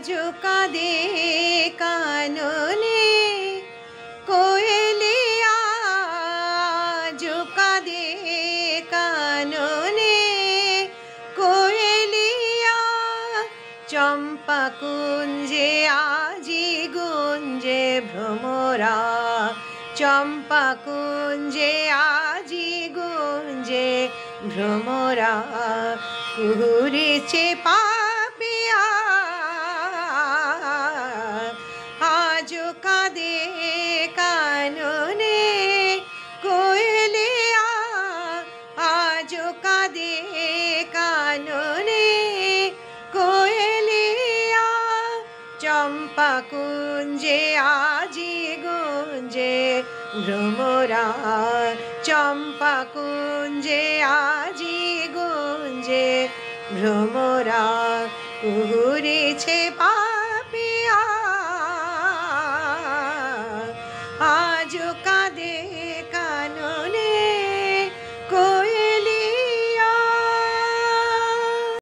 কাঁদে কাননে কোয়েলিয়া, কাঁদে কাননে কোয়েলিয়া। চম্পা কুঞ্জে আজি গুঞ্জে ভ্রমরা, চম্পা কুঞ্জে আজি গুঞ্জে ভ্রমরা। কুহুরেছে পাপিয়া আজ কাঁদে কাননে কোয়েলিয়া, আজ কাঁদে কাননে কোয়েলিয়া। চম্পা কুঞ্জে আজি গুঞ্জে ভ্রমরা, চম্পা কুঞ্জে আজি গুঞ্জে ভ্রমরা। কুহুরেছে পাপিয়া আজ